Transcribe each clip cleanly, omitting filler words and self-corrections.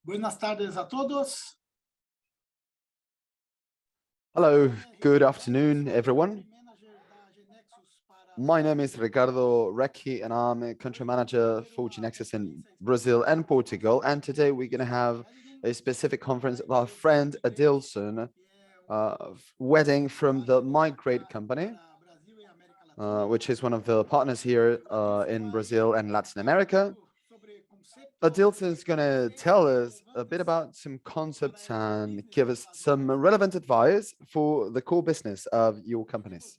Buenas tardes a todos. Hello, good afternoon, everyone. My name is Ricardo Recchi, and I'm a country manager for GeneXus in Brazil and Portugal. And today we're going to have a specific conference of our friend Adilson Weddigen from the Migrate company, which is one of the partners here in Brazil and Latin America. Adilson is going to tell us a bit about some concepts and give us some relevant advice for the core business of your companies.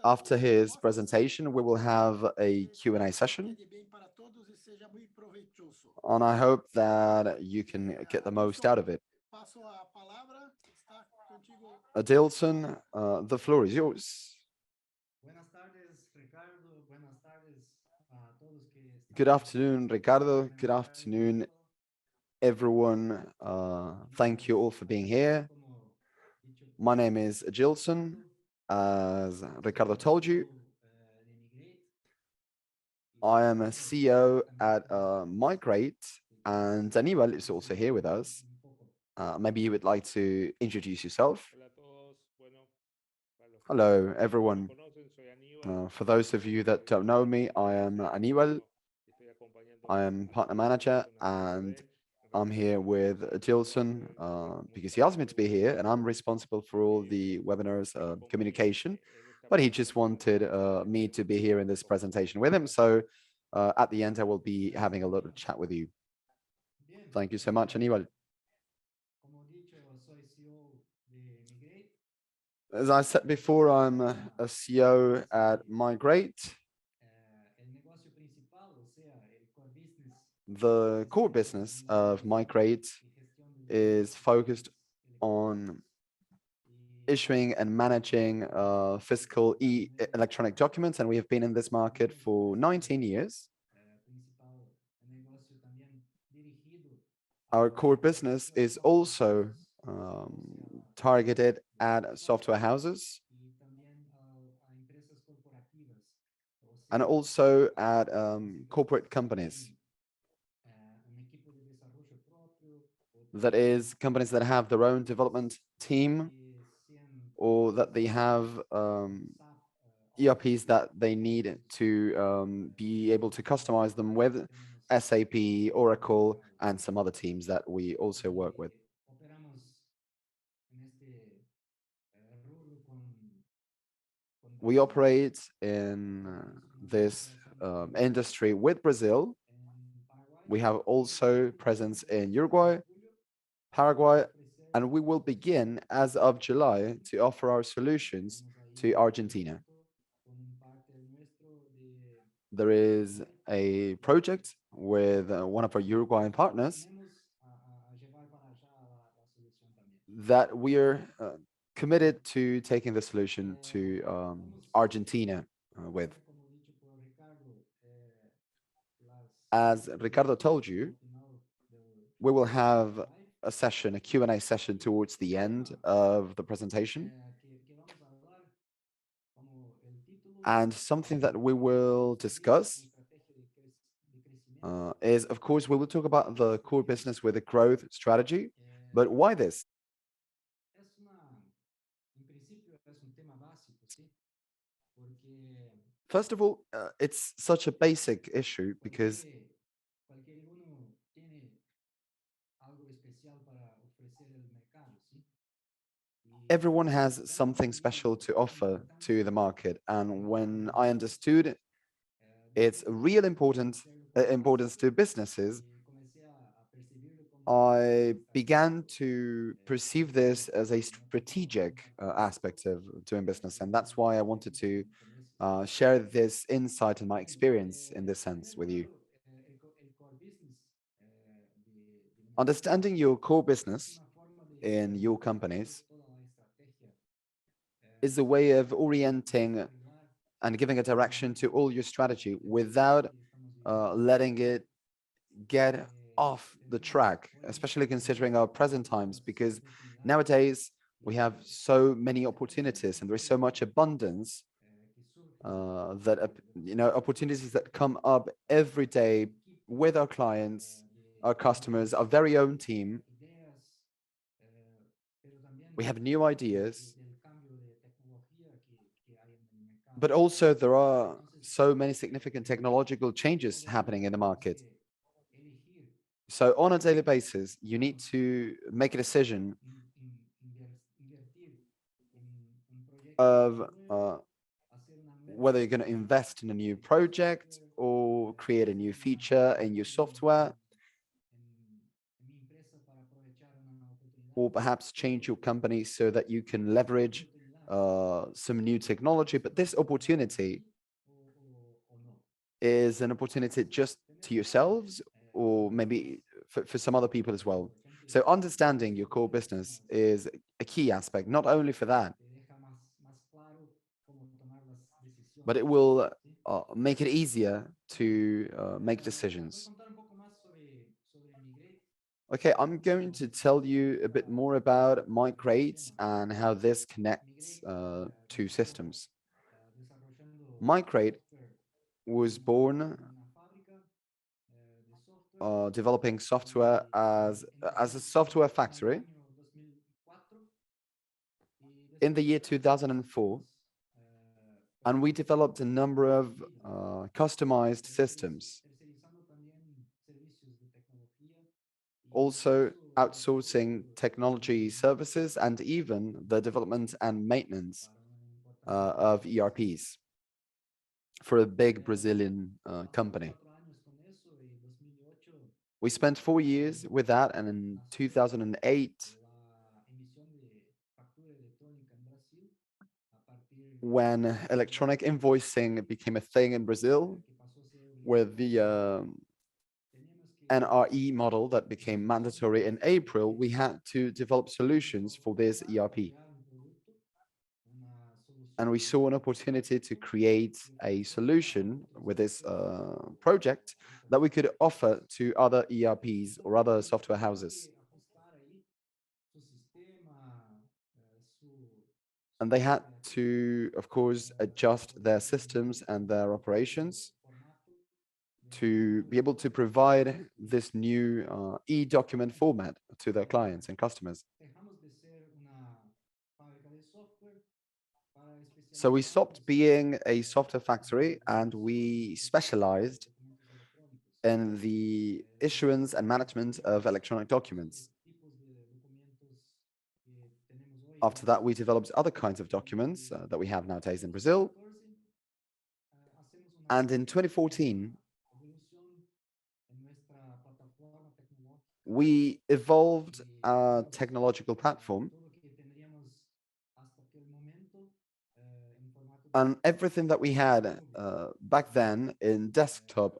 After his presentation, we will have a Q&A session, and I hope that you can get the most out of it. Adilson, the floor is yours. Good afternoon, Ricardo. Good afternoon, everyone. Thank you all for being here. My name is Adilson, as Ricardo told you. I am a CEO at Migrate, and Aníbal is also here with us. Maybe you would like to introduce yourself. Hello, everyone. For those of you that don't know me, I am Aníbal. I am partner manager, and I'm here with Adilson because he asked me to be here, and I'm responsible for all the webinars communication, but he just wanted me to be here in this presentation with him. So at the end, I will be having a little chat with you. Thank you so much, Aníbal. As I said before, I'm a CEO at Migrate. The core business of Migrate is focused on issuing and managing fiscal electronic documents, and we have been in this market for 19 years. Our core business is also targeted at software houses and also at corporate companies. That is, companies that have their own development team, or that they have ERPs that they need to be able to customize them with SAP, Oracle, and some other teams that we also work with. We operate in this industry with Brazil. We have also presence in Uruguay, Paraguay, and we will begin as of July to offer our solutions to Argentina. There is a project with one of our Uruguayan partners that we are committed to taking the solution to Argentina with. As Ricardo told you, we will have a session, a Q&A session towards the end of the presentation. And something that we will discuss is, of course, we will talk about the core business with a growth strategy. But why this? First of all, it's such a basic issue because everyone has something special to offer to the market. And when I understood its real importance to businesses, I began to perceive this as a strategic aspect of doing business. And that's why I wanted to share this insight and my experience in this sense with you. Understanding your core business in your companies is a way of orienting and giving a direction to all your strategy without letting it get off the track, especially considering our present times, because nowadays we have so many opportunities and there's so much abundance that opportunities that come up every day with our clients, our customers, our very own team. We have new ideas, but also there are so many significant technological changes happening in the market. So on a daily basis, you need to make a decision of whether you're going to invest in a new project or create a new feature in your software, or perhaps change your company so that you can leverage some new technology. But this opportunity is an opportunity just to yourselves, or maybe for some other people as well. So understanding your core business is a key aspect, not only for that, but it will make it easier to make decisions. Okay, I'm going to tell you a bit more about Migrate and how this connects to systems. Migrate was born developing software as a software factory in the year 2004, and we developed a number of customized systems, also outsourcing technology services and even the development and maintenance of ERPs for a big Brazilian company. We spent 4 years with that, and in 2008, when electronic invoicing became a thing in Brazil, with the NRE model that became mandatory in April, we had to develop solutions for this ERP. And we saw an opportunity to create a solution with this project that we could offer to other ERPs or other software houses. And they had to, of course, adjust their systems and their operations to be able to provide this new e-document format to their clients and customers. So we stopped being a software factory and we specialized in the issuance and management of electronic documents. After that, we developed other kinds of documents that we have nowadays in Brazil. And in 2014, we evolved our technological platform, and everything that we had back then in desktop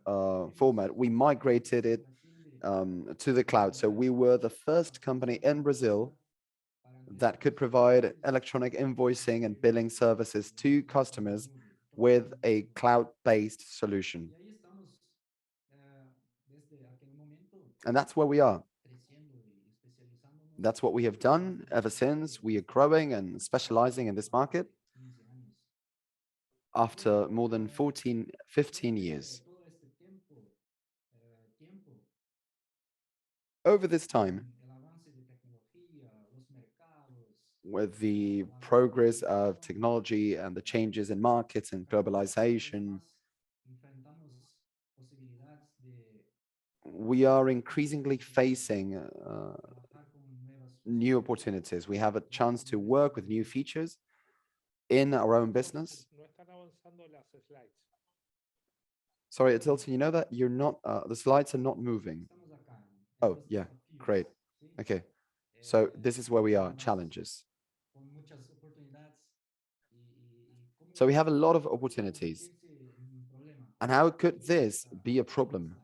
format, we migrated it to the cloud. So we were the first company in Brazil that could provide electronic invoicing and billing services to customers with a cloud-based solution. And that's where we are. That's what we have done ever since. We are growing and specializing in this market after more than 15 years. Over this time, with the progress of technology and the changes in markets and globalization, we are increasingly facing new opportunities. We have a chance to work with new features in our own business. Sorry, Adilson, you know that you're not, the slides are not moving. Oh, yeah, great. Okay, so this is where we are, challenges. So we have a lot of opportunities. And how could this be a problem?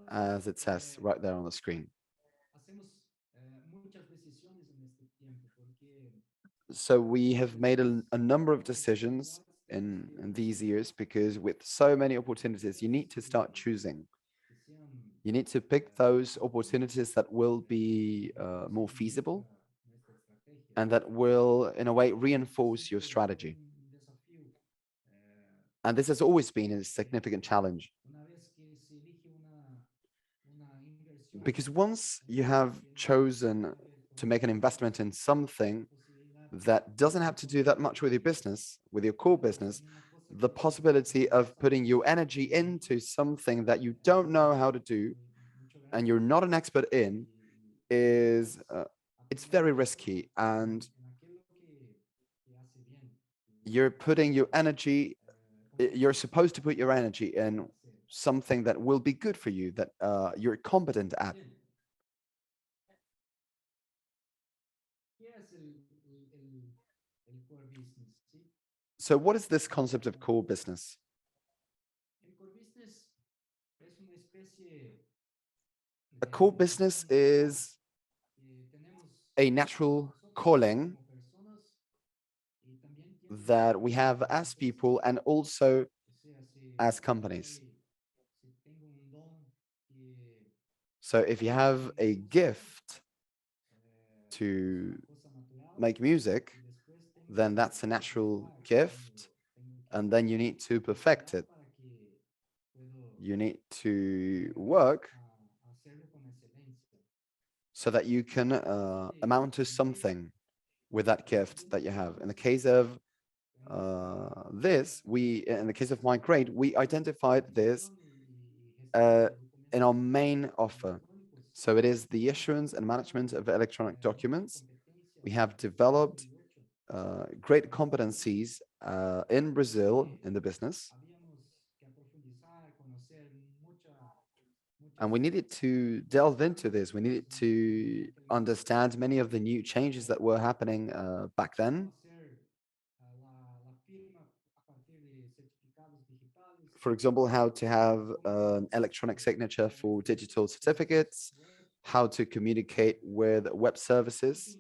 As it says right there on the screen. So we have made a number of decisions in these years, because with so many opportunities, you need to start choosing. You need to pick those opportunities that will be more feasible and that will, in a way, reinforce your strategy. And this has always been a significant challenge. Because once you have chosen to make an investment in something that doesn't have to do that much with your business, with your core business, the possibility of putting your energy into something that you don't know how to do and you're not an expert in is it's very risky, and you're putting your energy, you're supposed to put your energy in something that will be good for you, that you're competent at. So what is this concept of core business? A core business is a natural calling that we have as people and also as companies. So if you have a gift to make music, then that's a natural gift, and then you need to perfect it. You need to work so that you can amount to something with that gift that you have. In the case of in the case of Migrate, we identified this in our main offer. So it is the issuance and management of electronic documents. We have developed great competencies in Brazil in the business. And we needed to delve into this. We needed to understand many of the new changes that were happening back then. For example, how to have an electronic signature for digital certificates, how to communicate with web services.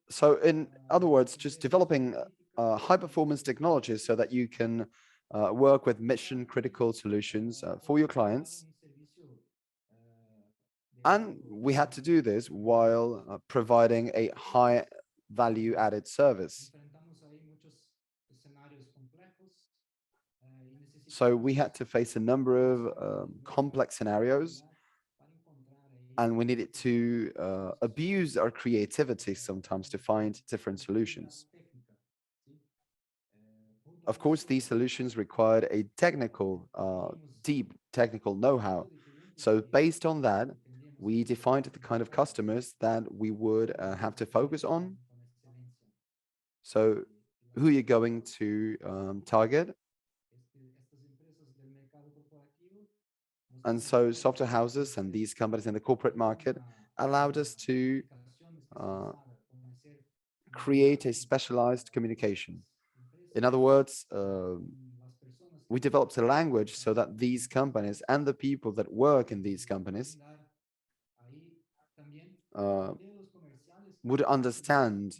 So in other words, just developing high performance technologies so that you can work with mission critical solutions for your clients. And we had to do this while providing a high value added service. So we had to face a number of complex scenarios, and we needed to abuse our creativity sometimes to find different solutions. Of course, these solutions required a deep technical know-how. So based on that, we defined the kind of customers that we would have to focus on. So who you're going to target. And so software houses and these companies in the corporate market allowed us to create a specialized communication. In other words, we developed a language so that these companies and the people that work in these companies would understand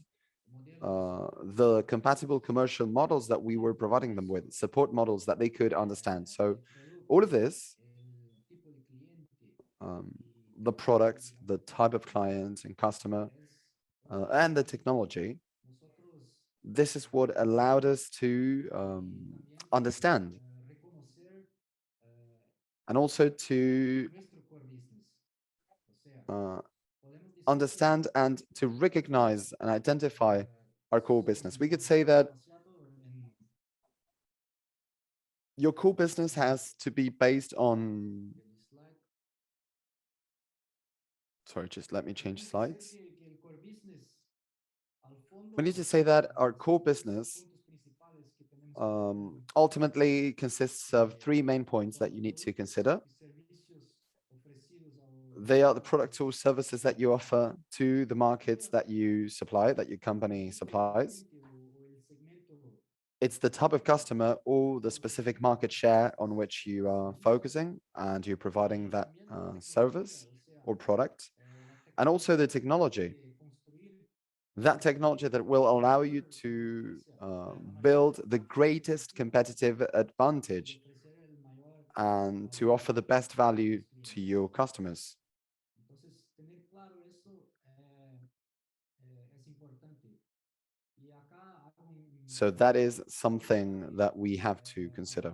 the compatible commercial models that we were providing them with, support models that they could understand. So all of this, the product, the type of client and customer, and the technology, this is what allowed us to understand and also to understand and to recognize and identify our core business. We could say that your core business has to be based on, sorry, just let me change slides. We need to say that our core business ultimately consists of three main points that you need to consider. They are the products or services that you offer to the markets that you supply, that your company supplies. It's the type of customer or the specific market share on which you are focusing and you're providing that service or product. And also the technology. That technology that will allow you to build the greatest competitive advantage and to offer the best value to your customers. So that is something that we have to consider.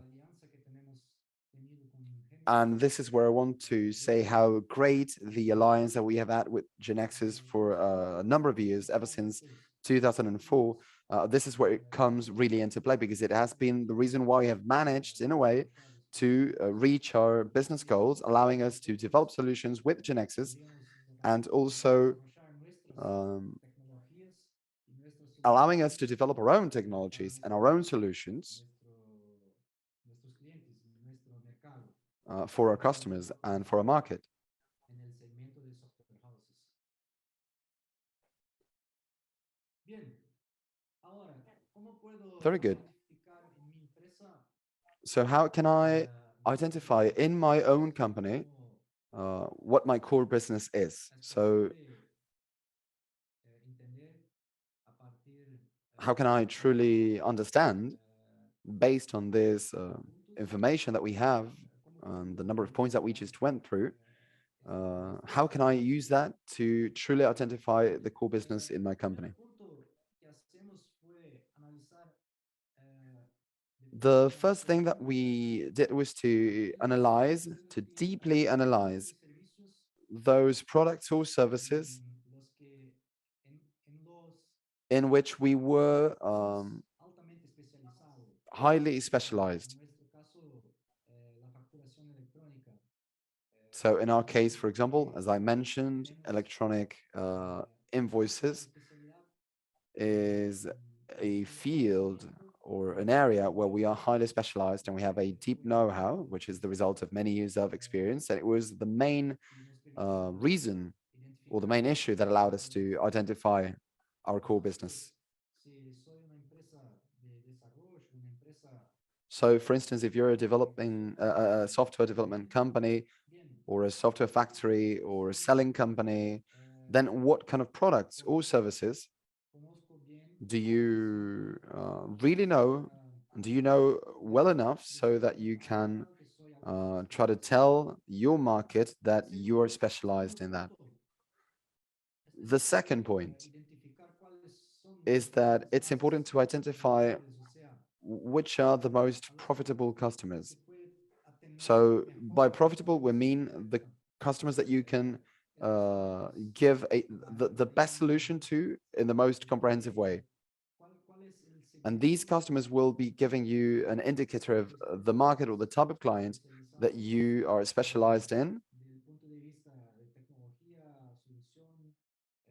And this is where I want to say how great the alliance that we have had with GeneXus for a number of years, ever since 2004. This is where it comes really into play, because it has been the reason why we have managed, in a way, to reach our business goals, allowing us to develop solutions with GeneXus, and also um, allowing us to develop our own technologies and our own solutions for our customers and for our market. Very good. So how can I identify in my own company what my core business is? So how can I truly understand, based on this information that we have, the number of points that we just went through, how can I use that to truly identify the core business in my company? The first thing that we did was to analyze, to deeply analyze those products or services in which we were highly specialized. So in our case, for example, as I mentioned, electronic invoices is a field or an area where we are highly specialized, and we have a deep know-how, which is the result of many years of experience. And it was the main reason, or the main issue, that allowed us to identify our core business. So, for instance, if you're a developing a software development company, or a software factory, or a selling company, then what kind of products or services do you really know? Do you know well enough so that you can try to tell your market that you are specialized in that? The second point is that it's important to identify which are the most profitable customers. So by profitable, we mean the customers that you can give the best solution to in the most comprehensive way. And these customers will be giving you an indicator of the market or the type of client that you are specialized in.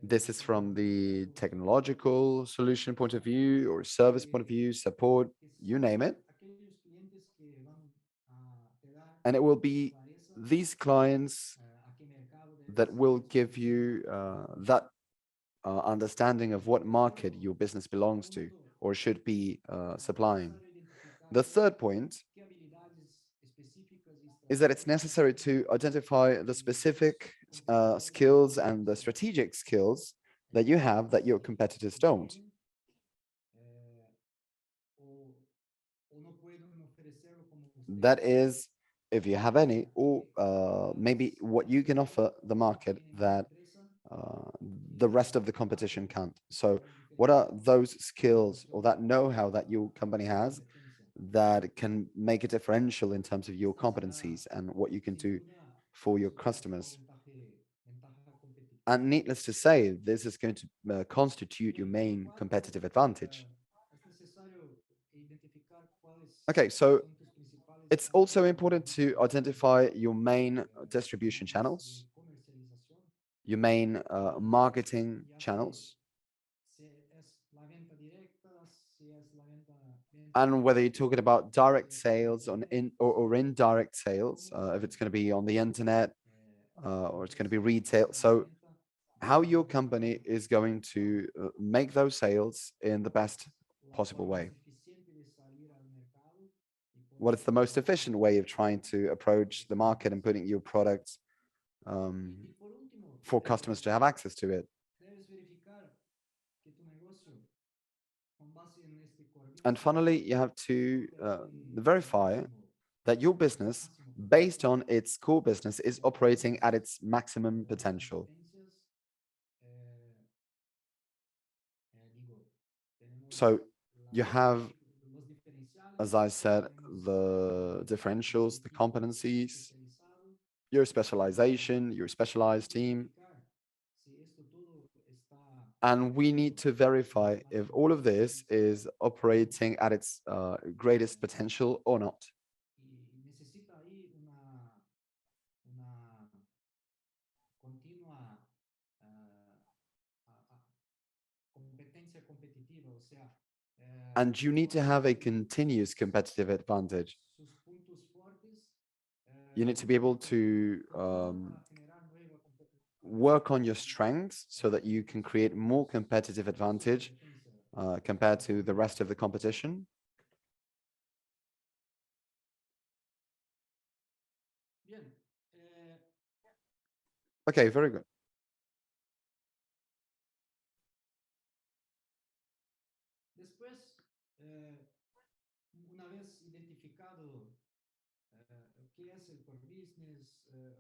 This is from the technological solution point of view, or service point of view, support, you name it. And it will be these clients that will give you that understanding of what market your business belongs to or should be supplying. The third point is that it's necessary to identify the specific skills and the strategic skills that you have that your competitors don't. That is, if you have any, or maybe what you can offer the market that the rest of the competition can't. So what are those skills or that know-how that your company has that can make a differential in terms of your competencies and what you can do for your customers? And needless to say, this is going to constitute your main competitive advantage. Okay, so it's also important to identify your main distribution channels, your main marketing channels, and whether you're talking about direct sales or indirect sales, if it's going to be on the internet or it's going to be retail. So how your company is going to make those sales in the best possible way. What is the most efficient way of trying to approach the market and putting your products for customers to have access to it? And finally, you have to verify that your business, based on its core business, is operating at its maximum potential. So You have, as I said, the differentials, the competencies, your specialization, your specialized team. And we need to verify if all of this is operating at its greatest potential or not. And you need to have a continuous competitive advantage. You need to be able to work on your strengths so that you can create more competitive advantage compared to the rest of the competition. Okay, very good.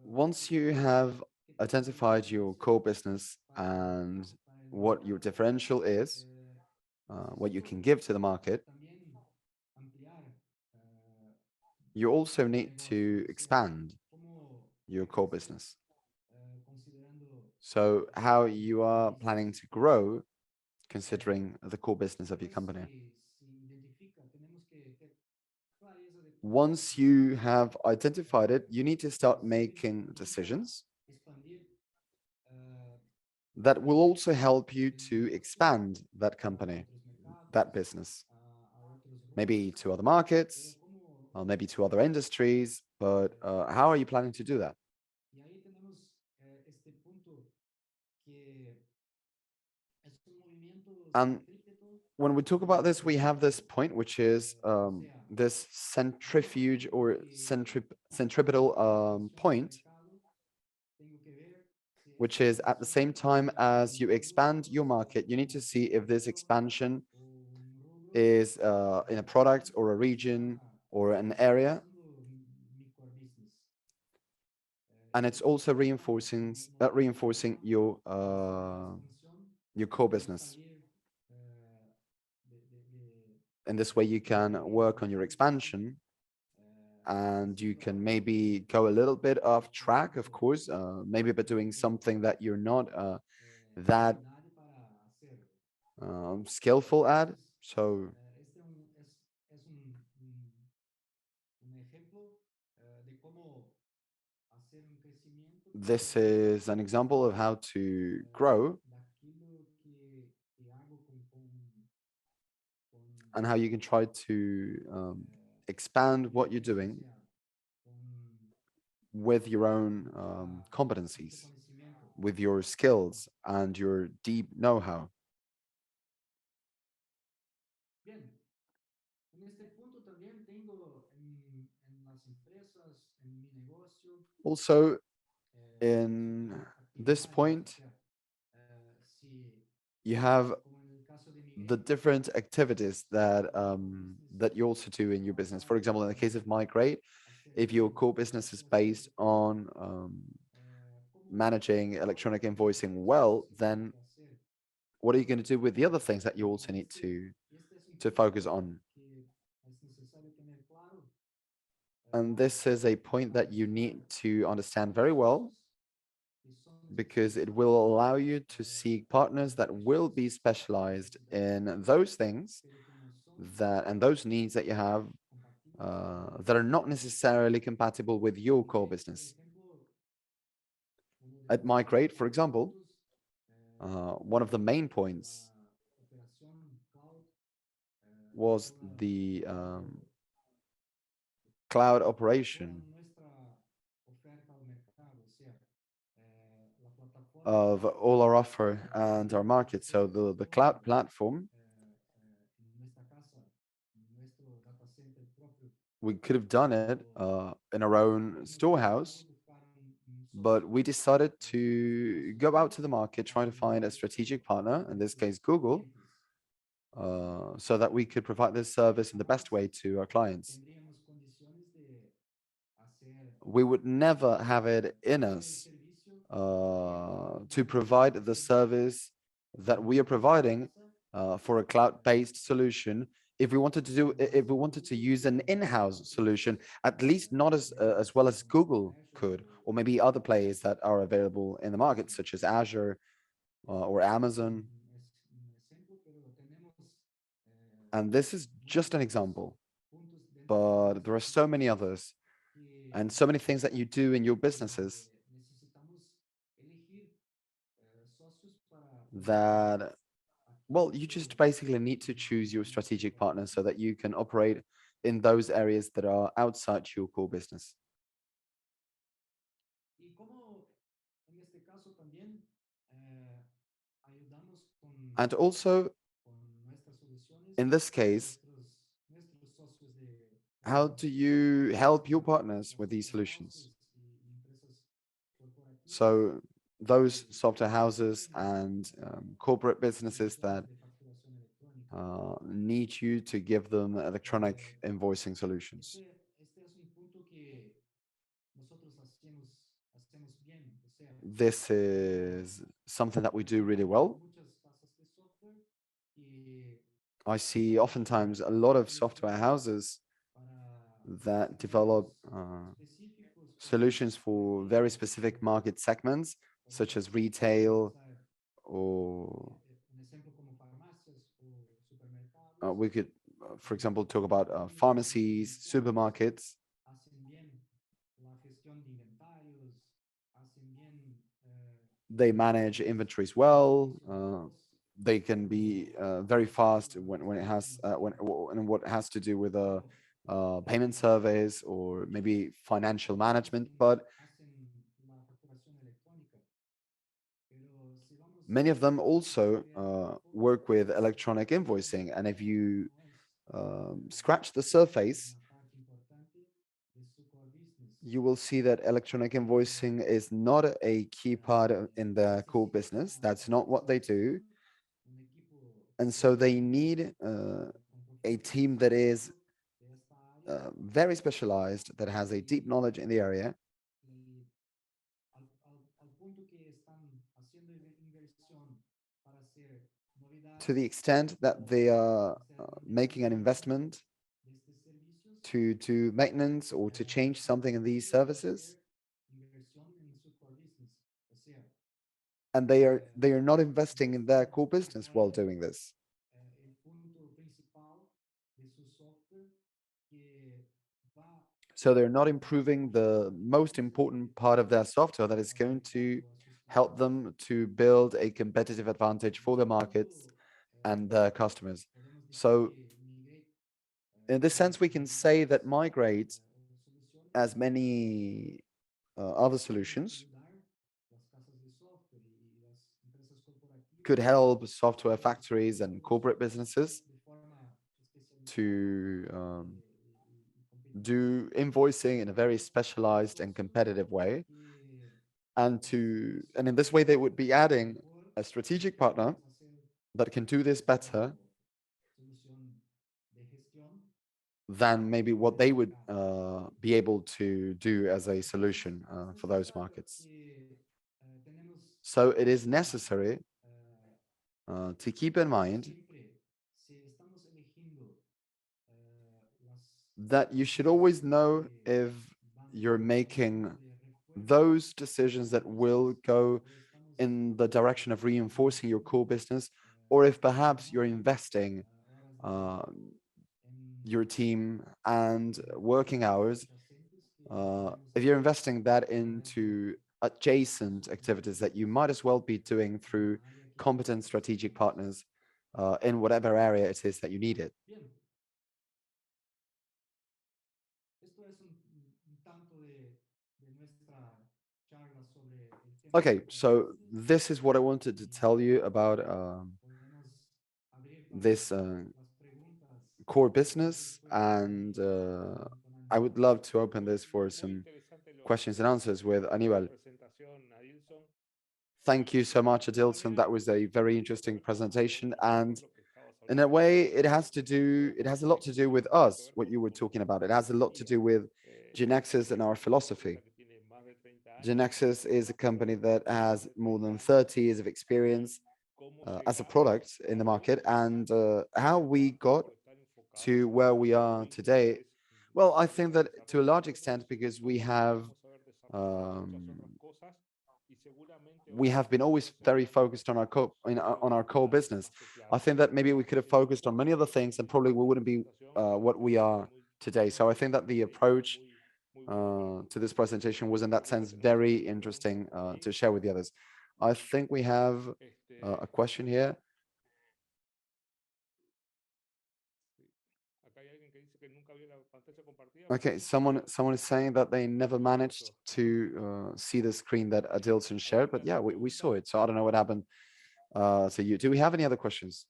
Once you have identified your core business and what your differential is, what you can give to the market, you also need to expand your core business. So how you are planning to grow considering the core business of your company. Once you have identified it, you need to start making decisions that will also help you to expand that company, that business, maybe to other markets, or maybe to other industries, but how are you planning to do that? And when we talk about this, we have this point, which is this centrifuge or centripetal point, which is at the same time as you expand your market, you need to see if this expansion is in a product or a region or an area. And it's also reinforcing your core business. In this way, you can work on your expansion and you can maybe go a little bit off track, of course, maybe by doing something that you're not that skillful at. So this is an example of how to grow and how you can try to expand what you're doing with your own competencies, with your skills and your deep know-how. Also, in this point, you have the different activities that that you also do in your business. For example, in the case of Migrate, if your core business is based on managing electronic invoicing well, then what are you going to do with the other things that you also need to focus on? And this is a point that you need to understand very well, because it will allow you to seek partners that will be specialized in those things that and those needs that you have that are not necessarily compatible with your core business. At Migrate, for example, one of the main points was the cloud operation of all our offer and our market. So the cloud platform, we could have done it in our own storehouse, but we decided to go out to the market, trying to find a strategic partner, in this case, Google, so that we could provide this service in the best way to our clients. We would never have it in us to provide the service that we are providing for a cloud-based solution if we wanted to use an in-house solution, at least not as well as Google could, or maybe other players that are available in the market, such as Azure or Amazon. And this is just an example, but there are so many others and so many things that you do in your businesses that, well, you just basically need to choose your strategic partner so that you can operate in those areas that are outside your core business. And also, in this case, how do you help your partners with these solutions? So those software houses and corporate businesses that need you to give them electronic invoicing solutions. This is something that we do really well. I see oftentimes a lot of software houses that develop solutions for very specific market segments, such as retail, or we could, for example, talk about pharmacies, supermarkets. They manage inventories well. They can be very fast when it has when what has to do with payment surveys or maybe financial management. But many of them also work with electronic invoicing. And if you scratch the surface, you will see that electronic invoicing is not a key part in their core business. That's not what they do. And so they need a team that is very specialized, that has a deep knowledge in the area, to the extent that they are making an investment to do maintenance or to change something in these services. And they are not investing in their core business while doing this. So they're not improving the most important part of their software that is going to help them to build a competitive advantage for the markets and their customers. So in this sense, we can say that Migrate, as many other solutions, could help software factories and corporate businesses to do invoicing in a very specialized and competitive way. And in this way, they would be adding a strategic partner that can do this better than maybe what they would be able to do as a solution for those markets. So it is necessary to keep in mind that you should always know if you're making those decisions that will go in the direction of reinforcing your core business, or if perhaps you're investing your team and working hours, if you're investing that into adjacent activities that you might as well be doing through competent strategic partners in whatever area it is that you need it. Okay, so this is what I wanted to tell you about this core business, and I would love to open this for some questions and answers with Aníbal. Thank you so much, Adilson. That was a very interesting presentation, and in a way, it has a lot to do with us, what you were talking about. It has a lot to do with GeneXus and our philosophy. GeneXus is a company that has more than 30 years of experience as a product in the market, and how we got to where we are today? Well, I think that to a large extent because um, we have been always very focused on on our core business. I think that maybe we could have focused on many other things, and probably we wouldn't be what we are today. So I think that the approach to this presentation was, in that sense, very interesting to share with the others. I think we have a question here. Okay, someone is saying that they never managed to see the screen that Adilson shared, but yeah, we saw it. So I don't know what happened to you. Do we have any other questions?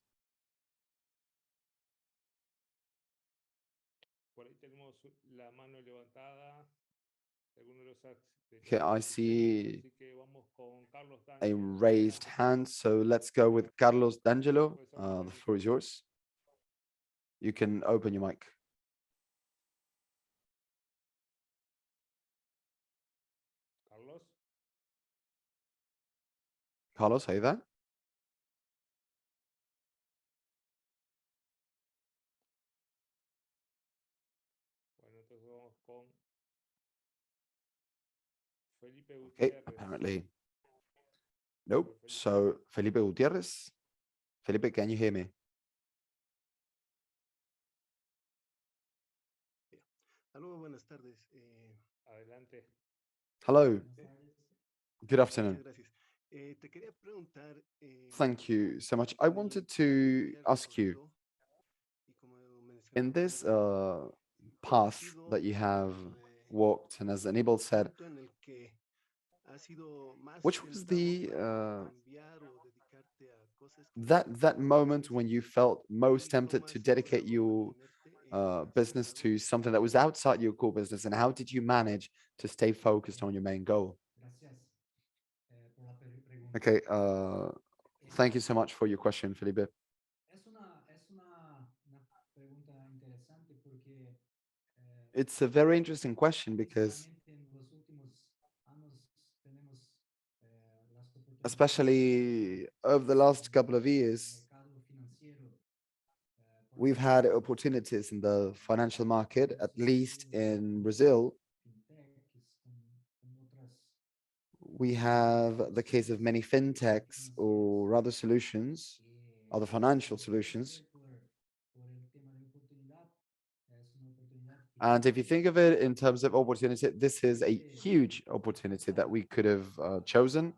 Okay, I see a raised hand. So let's go with Carlos D'Angelo. The floor is yours. You can open your mic. Carlos, are you there? Okay, apparently. Nope. So Felipe Gutierrez. Felipe, can you hear me? Hello, buenas tardes. Hello. Good afternoon. Muchas gracias. Te quería preguntar, Thank you so much. I wanted to ask you, in this path that you have walked, and as Anibal said, which was the that moment when you felt most tempted to dedicate your business to something that was outside your core business, and how did you manage to stay focused on your main goal? Okay, thank you so much for your question, Felipe. It's a very interesting question because especially over the last couple of years, we've had opportunities in the financial market, at least in Brazil. We have the case of many fintechs or other solutions, other financial solutions. And if you think of it in terms of opportunity, this is a huge opportunity that we could have chosen,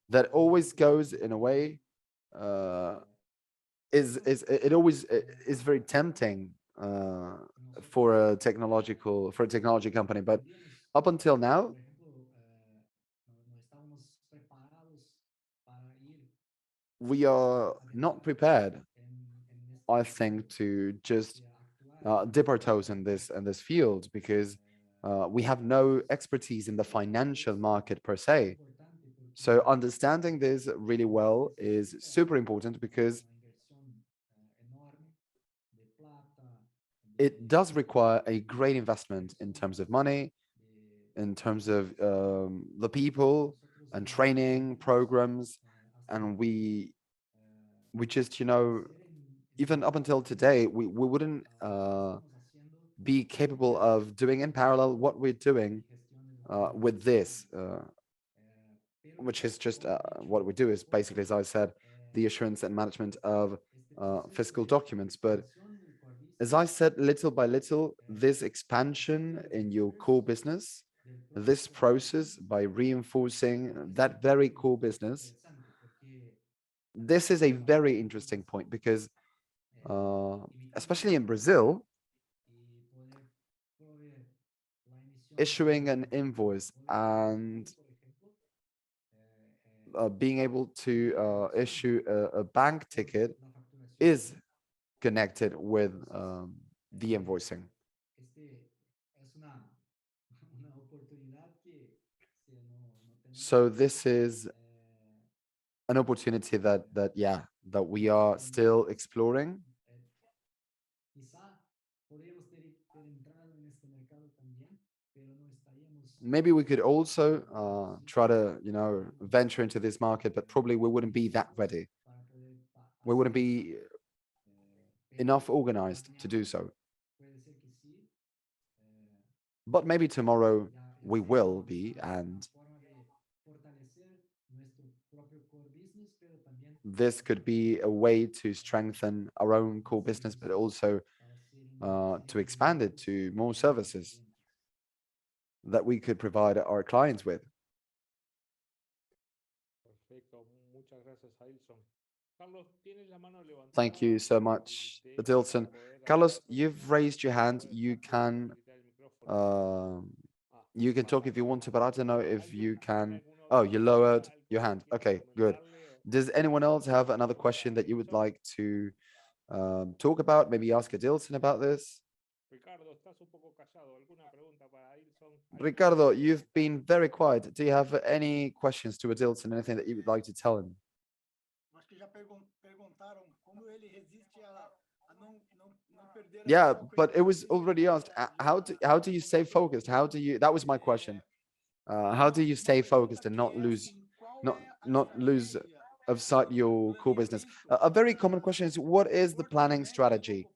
that always goes in a way, it always is very tempting for a technology company. But up until now, we are not prepared, I think, to just dip our toes in this field, because we have no expertise in the financial market per se. So understanding this really well is super important, because it does require a great investment in terms of money, in terms of the people and training programs. And we just, even up until today, we wouldn't be capable of doing in parallel what we're doing with this, which is just what we do is basically, as I said, the issuance and management of fiscal documents. But as I said, little by little, this expansion in your core business, this process by reinforcing that very core business, this is a very interesting point, because especially in Brazil, issuing an invoice and being able to issue a bank ticket is connected with the invoicing. So this is an opportunity that we are still exploring. Maybe we could also try to, venture into this market, but probably we wouldn't be that ready. We wouldn't be enough organized to do so. But maybe tomorrow we will be, and this could be a way to strengthen our own core business, but also to expand it to more services that we could provide our clients with. Thank you so much, Adilson. Carlos, you've raised your hand. Um, you can talk if you want to, but I don't know if you can. Oh, you lowered your hand. Okay, good. Does anyone else have another question that you would like to talk about? Maybe ask Adilson about this. Ricardo, you've been very quiet. Do you have any questions to Adilson? Anything that you would like to tell him? Yeah, but it was already asked. How do you stay focused? How do you? That was my question. How do you stay focused and not lose of sight your core business? A very common question is, what is the planning strategy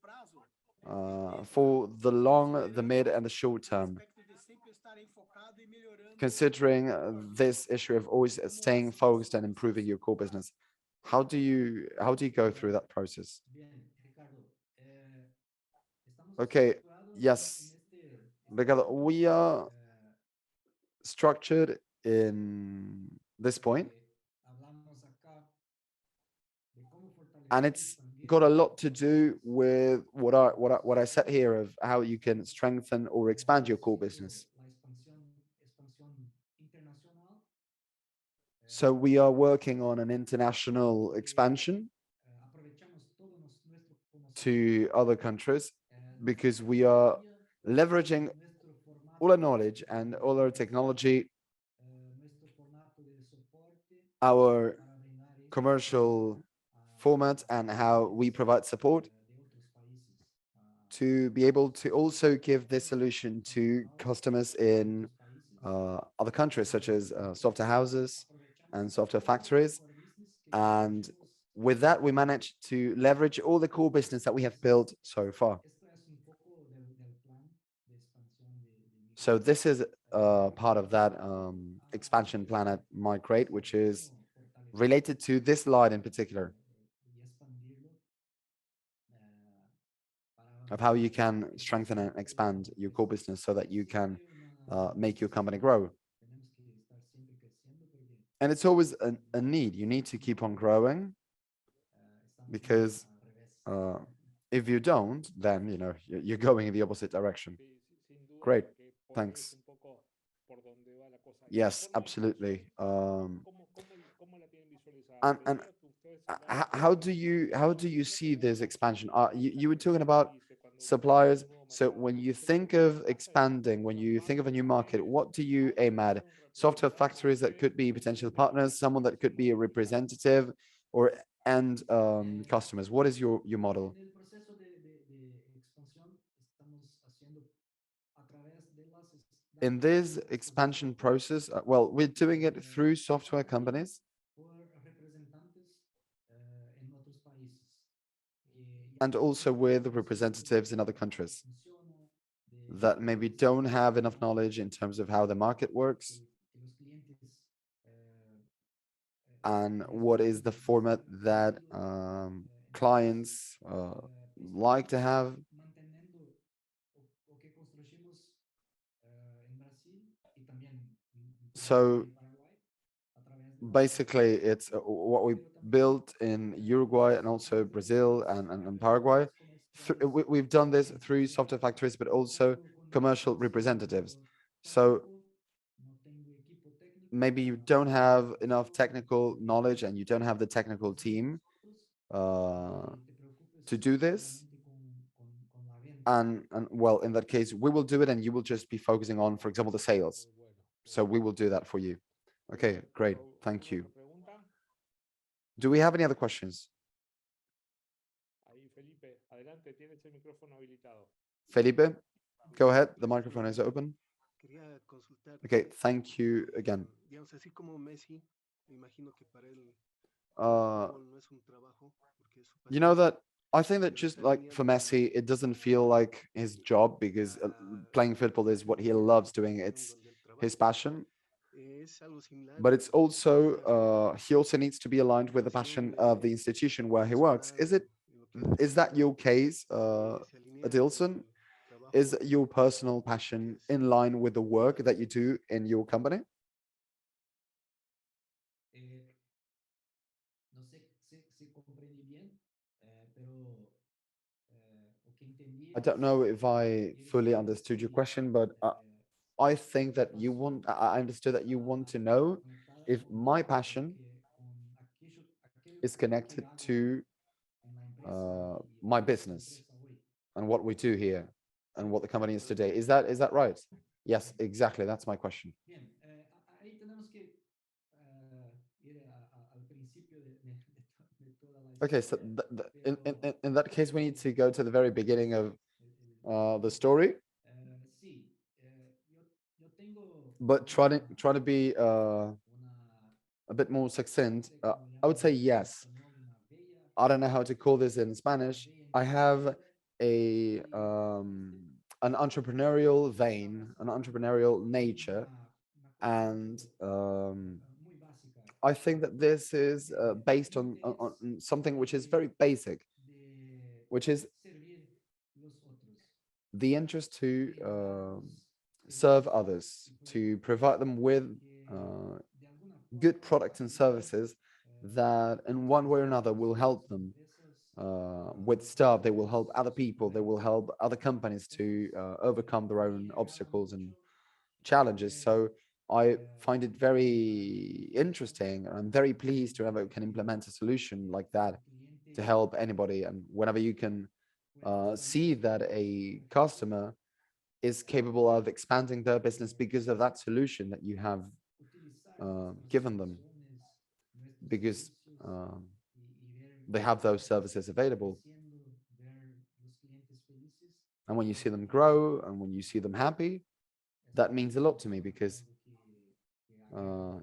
for the long, the mid, and the short term? Considering this issue of always staying focused and improving your core business, how do you go through that process? Okay, yes, Ricardo, we are structured in this point, and it's got a lot to do with what I said here of how you can strengthen or expand your core business. So we are working on an international expansion to other countries because we are leveraging all our knowledge and all our technology, our commercial format, and how we provide support to be able to also give this solution to customers in other countries, such as software houses and software factories. And with that, we managed to leverage all the core business that we have built so far. So this is part of that expansion plan at Migrate, which is related to this slide in particular, of how you can strengthen and expand your core business so that you can make your company grow. And it's always a need. You need to keep on growing, because if you don't, then you're going in the opposite direction. Great, thanks. Yes, absolutely. And how do you see this expansion? You were talking about suppliers. So when you think of expanding, when you think of a new market, what do you aim at? Software factories that could be potential partners, someone that could be a representative, or end customers. What is your model? In this expansion process, well, we're doing it through software companies and also with representatives in other countries that maybe don't have enough knowledge in terms of how the market works and what is the format that clients like to have. So basically, it's what we built in Uruguay and also Brazil and Paraguay. We've done this through software factories, but also commercial representatives. So maybe you don't have enough technical knowledge and you don't have the technical team to do this. And well, in that case, we will do it and you will just be focusing on, for example, the sales. So we will do that for you. Okay, great. Thank you. Do we have any other questions? Felipe, go ahead. The microphone is open. Okay, thank you again. Uh, you know that I think that just like for Messi, it doesn't feel like his job because playing football is what he loves doing. It's his passion, Es algo similar but it's also a lo que he also needs to be aligned with the passion of the organizaciones institution where he works. escolar o en lo que es Is that escolar your case, se alinea con Adilson? el Is trabajo your personal que passion es in line with the work para that you hacer. do in your company? I don't know if I fully understood your question, but I think that you want, I understood that you want to know if my passion is connected to my business and what we do here and what the Sí, company is correcto. today. Is that right? Yes, exactly. That's my question. Okay, so in that case, we need to go to the very beginning of the story, but try to be a bit more succinct. I would say yes. I don't know how to call this in Spanish. I have a an entrepreneurial vein, an entrepreneurial nature, and I think that this is based on something which is very basic, which is the interest to serve others, to provide them with uh, good products and services that, in one way or another, will help them with stuff. They will help other people. They will help other companies to overcome their own obstacles and challenges. So I find it very interesting. I'm very pleased to ever can implement a solution like that to help anybody. And whenever you can see that a customer is capable of expanding their business because of that solution that you have given them, because um, they have those services available. And when you see them grow and when you see them happy, that means a lot to me because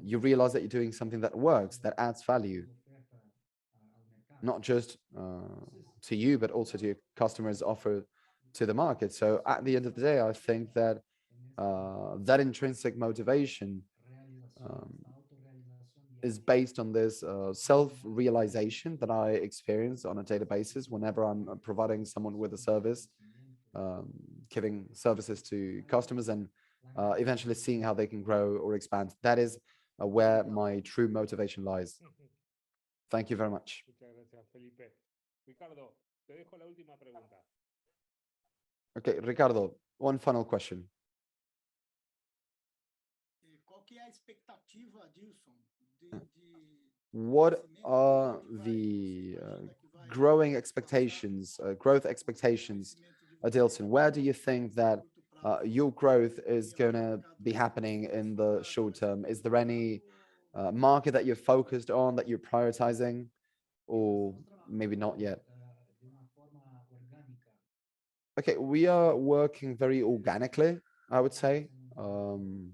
you realize that you're doing something that works, that adds value, not just to you, but also to your customers, offer to the market. So at the end of the day, I think that that intrinsic motivation um, is based on this self-realization that I experience on a daily basis whenever I'm providing someone with a service, um, giving services to customers, and eventually seeing how they can grow or expand. That is where my true motivation lies. Thank you very much. Muchas gracias, Felipe. Ricardo, te dejo la última pregunta. Okay, Ricardo, one final question. What are the growing expectations, growth expectations, Adilson? Where do you think that your growth is going to be happening in the short term? Is there any market that you're focused on, that you're prioritizing, or maybe not yet? Okay, we are working very organically, I would say. Um,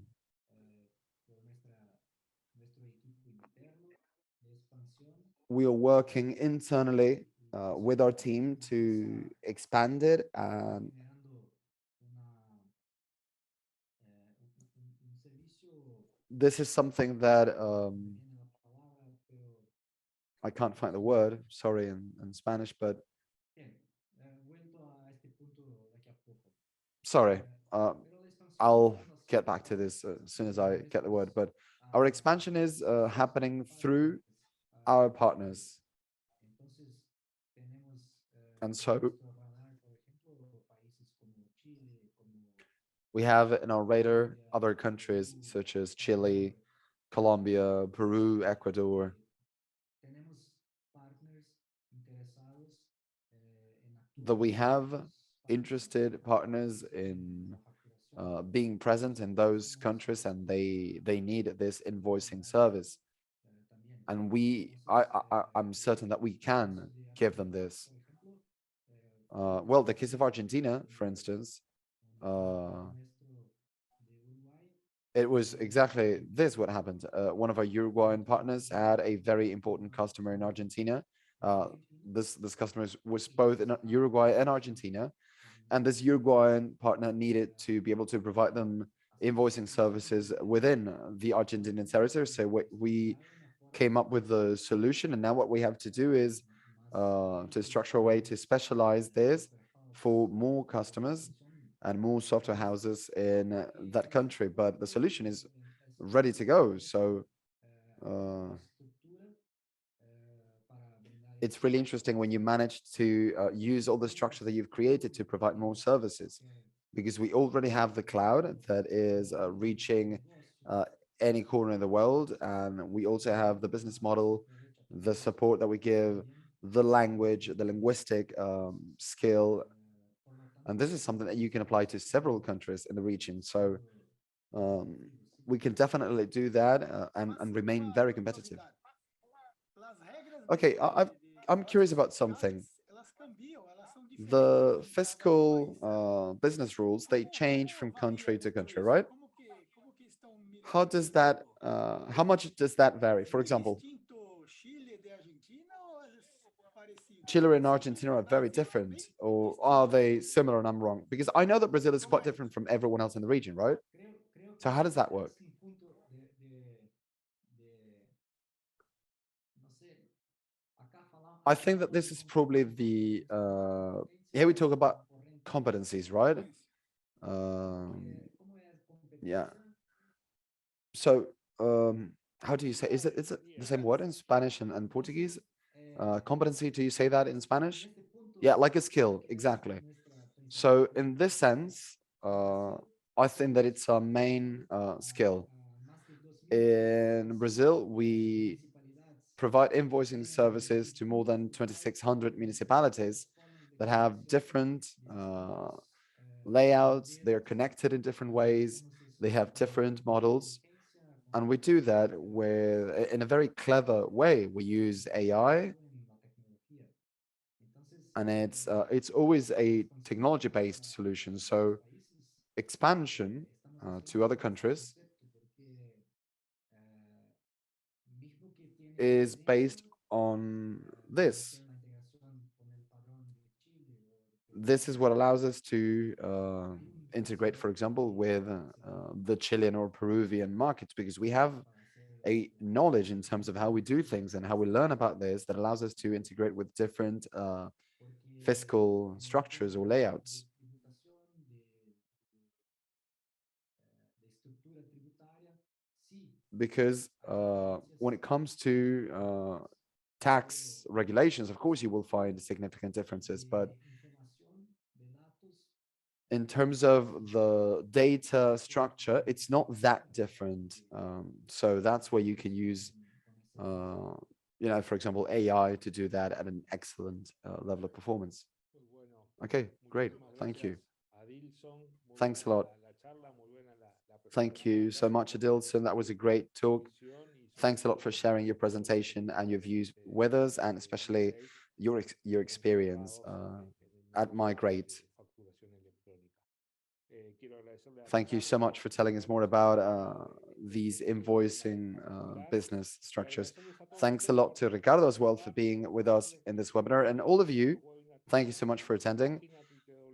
we are working internally with our team to expand it. And this is something that I can't find the word, sorry, in Spanish, but sorry. I'll get back to this as soon as I get the word. But our expansion is happening through our partners. And so we have in our radar other countries such as Chile, Colombia, Peru, Ecuador, that we have interested partners in being present in those countries, and they need this invoicing service. And I'm certain that we can give them this. Well, the case of Argentina, for instance, uh, it was exactly this what happened. One of our Uruguayan partners had a very important customer in Argentina. Uh, this customer was both in Uruguay and Argentina, and this Uruguayan partner needed to be able to provide them invoicing services within the Argentinian territory. So we came up with the solution, and now what we have to do is to structure a way to specialize this for more customers and more software houses in that country. But the solution is ready to go. So it's really interesting when you manage to use all the structure that you've created to provide more services, because we already have the cloud that is reaching any corner in the world. And we also have the business model, the support that we give, the language, the linguistic skill. And this is something that you can apply to several countries in the region. So um, we can definitely do that and remain very competitive. Okay, I'm curious about something. The fiscal business rules, they change from country to country, right? How does that, how much does that vary? For example, Chile and Argentina are very different, or are they similar and I'm wrong? Because I know that Brazil is quite different from everyone else in the region, right? So how does that work? I think that this is probably the, here we talk about competencies, right? Um, yeah. So, how do you say, is it the same word in Spanish and Portuguese? Competency, do you say that in Spanish? Yeah, like a skill, exactly. So in this sense, I think that it's a main skill. In Brazil, we provide invoicing services to more than 2,600 municipalities that have different layouts. They're connected in different ways. They have different models. And we do that with, in a very clever way. We use AI, and it's always a technology-based solution. So expansion to other countries is based on this. This is what allows us to integrate, for example, with the Chilean or Peruvian markets, because we have a knowledge in terms of how we do things and how we learn about this that allows us to integrate with different fiscal structures or layouts. Because when it comes to tax regulations, of course, you will find significant differences, but in terms of the data structure, it's not that different. So that's where you can use, for example, AI to do that at an excellent level of performance. Okay, great. Thank you. Thanks a lot. Thank you so much, Adilson. That was a great talk. Thanks a lot for sharing your presentation and your views with us, and especially your experience at Migrate. Thank you so much for telling us more about these invoicing business structures. Thanks a lot to Ricardo as well for being with us in this webinar, and all of you, thank you so much for attending.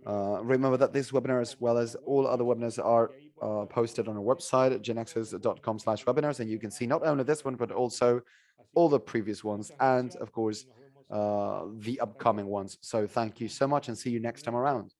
Remember that this webinar, as well as all other webinars, are posted on our website at genexus.com/webinars, and you can see not only this one, but also all the previous ones, and of course, the upcoming ones. So thank you so much, and see you next time around.